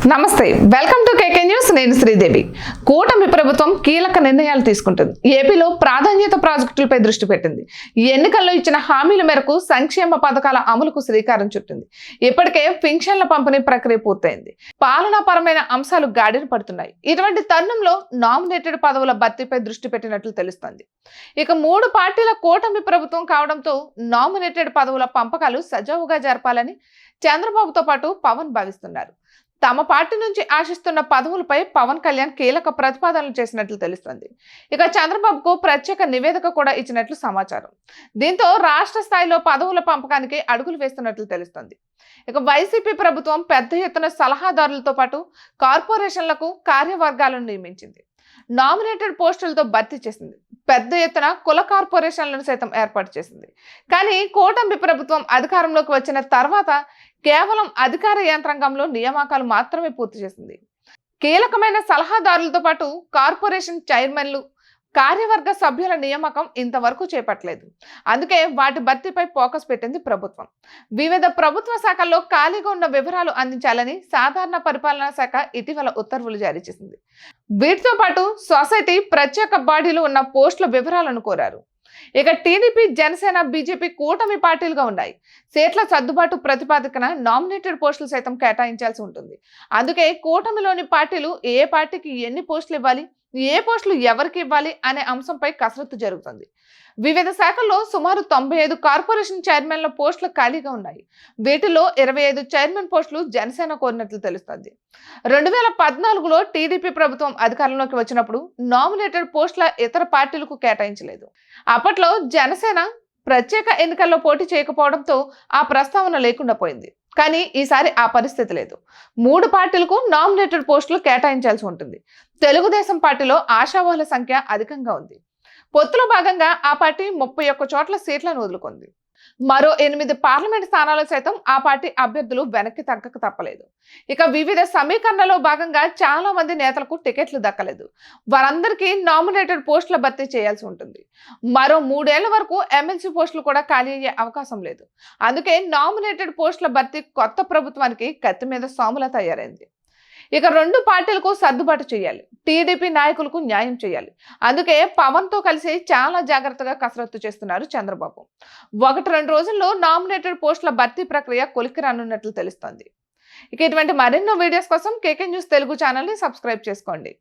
నమస్తే, welcome to KK news. నేను శ్రీదేవి. కూటమి ప్రభుత్వం కీలక నిర్ణయాలు తీసుకుంటుంది. ఏపీలో ప్రాధాన్యత ప్రాజెక్టులపై దృష్టి పెట్టింది. ఎన్నికల్లో ఇచ్చిన హామీల మేరకు సంక్షేమ పథకాల అమలుకు శ్రీకారం చుట్టింది. ఇప్పటికే పింఛన్ల పంపిణీ ప్రక్రియ పూర్తయింది. పాలనాపరమైన అంశాలు గాడిన పడుతున్నాయి. ఇటువంటి తరుణంలో నామినేటెడ్ పదవుల భర్తీపై దృష్టి పెట్టినట్లు తెలుస్తోంది. ఇక 3 పార్టీల కూటమి ప్రభుత్వం కావడంతో నామినేటెడ్ పదవుల పంపకాలు సజావుగా జరపాలని చంద్రబాబుతో పాటు పవన్ భావిస్తున్నారు. తమ పార్టీ నుంచి ఆశిస్తున్న పదవులపై పవన్ కళ్యాణ్ కీలక ప్రతిపాదనలు చేసినట్లు తెలుస్తుంది. ఇక చంద్రబాబుకు ప్రత్యేక నివేదిక కూడా ఇచ్చినట్లు సమాచారం. దీంతో రాష్ట్ర స్థాయిలో పదవుల పంపకానికి అడుగులు వేస్తున్నట్లు తెలుస్తుంది. ఇక వైసీపీ ప్రభుత్వం పెద్ద ఎత్తున సలహాదారులతో పాటు కార్పొరేషన్లకు కార్యవర్గాలను నియమించింది. నామినేటెడ్ పోస్టులతో భర్తీ చేసింది. పెద్ద ఎత్తున కుల కార్పొరేషన్లను సైతం ఏర్పాటు చేసింది. కానీ కూటమి ప్రభుత్వం అధికారంలోకి వచ్చిన తర్వాత కేవలం అధికార యంత్రాంగంలో నియామకాలు మాత్రమే పూర్తి చేసింది. కీలకమైన సలహాదారులతో పాటు కార్పొరేషన్ చైర్మన్లు, కార్యవర్గ సభ్యుల నియామకం ఇంతవరకు చేపట్టలేదు. అందుకే వాటి భర్తీపై ఫోకస్ పెట్టింది ప్రభుత్వం. వివిధ ప్రభుత్వ శాఖల్లో ఖాళీగా ఉన్న వివరాలు అందించాలని సాధారణ పరిపాలనా శాఖ ఇటీవల ఉత్తర్వులు జారీ చేసింది. వీటితో పాటు సొసైటీ, ప్రత్యేక బాడీలు ఉన్న పోస్టుల వివరాలను కోరారు. ఇక టీడీపీ, జనసేన, బీజేపీ కూటమి పార్టీలుగా ఉన్నాయి. సీట్ల సర్దుబాటు ప్రతిపాదికన నామినేటెడ్ పోస్టులు సైతం కేటాయించాల్సి ఉంటుంది. అందుకే కూటమిలోని పార్టీలు ఏ పార్టీకి ఎన్ని పోస్టులు ఇవ్వాలి, ఏ పోస్టులు ఎవరికి ఇవ్వాలి అనే అంశంపై కసరత్తు జరుగుతుంది. వివిధ శాఖల్లో సుమారు 95 కార్పొరేషన్ చైర్మన్ల పోస్టులు ఖాళీగా ఉన్నాయి. వీటిలో 25 చైర్మన్ పోస్టులు జనసేన కోరినట్లు తెలుస్తుంది. 2014లో టీడీపీ ప్రభుత్వం అధికారంలోకి వచ్చినప్పుడు నామినేటెడ్ పోస్టుల ఇతర పార్టీలకు కేటాయించలేదు. అప్పట్లో జనసేన ప్రత్యేక ఎన్నికల్లో పోటీ చేయకపోవడంతో ఆ ప్రస్తావన లేకుండా పోయింది. కానీ ఈసారి ఆ పరిస్థితి లేదు. 3 పార్టీలకు నామినేటెడ్ పోస్టులు కేటాయించాల్సి ఉంటుంది. తెలుగుదేశం పార్టీలో ఆశావాహుల సంఖ్య అధికంగా ఉంది. పొత్తులో భాగంగా ఆ పార్టీ 31 చోట్ల సీట్లను వదులుకుంది. మరో 8 పార్లమెంట్ స్థానాలు సైతం ఆ పార్టీ అభ్యర్థులు వెనక్కి తగ్గక తప్పలేదు. ఇక వివిధ సమీకరణలో భాగంగా చాలా మంది నేతలకు టికెట్లు దక్కలేదు. వారందరికీ నామినేటెడ్ పోస్టుల భర్తీ చేయాల్సి ఉంటుంది. మరో 3 ఏళ్ల వరకు ఎమ్మెల్సీ పోస్టులు కూడా ఖాళీ అయ్యే అవకాశం లేదు. అందుకే నామినేటెడ్ పోస్టుల భర్తీ కొత్త ప్రభుత్వానికి కత్తి మీద సాములా తయారైంది. ఇక 2 పార్టీలకు సర్దుబాటు చేయాలి. టీడీపీ నాయకులకు న్యాయం చేయాలి. అందుకే పవన్ తో కలిసి చాలా జాగ్రత్తగా కసరత్తు చేస్తున్నారు చంద్రబాబు. 1-2 రోజుల్లో నామినేటెడ్ పోస్టుల భర్తీ ప్రక్రియ కొలిక్కి రానున్నట్లు తెలుస్తోంది. ఇక ఇటువంటి మరెన్నో వీడియోస్ కోసం కేకే న్యూస్ తెలుగు ఛానల్ ని సబ్స్క్రైబ్ చేసుకోండి.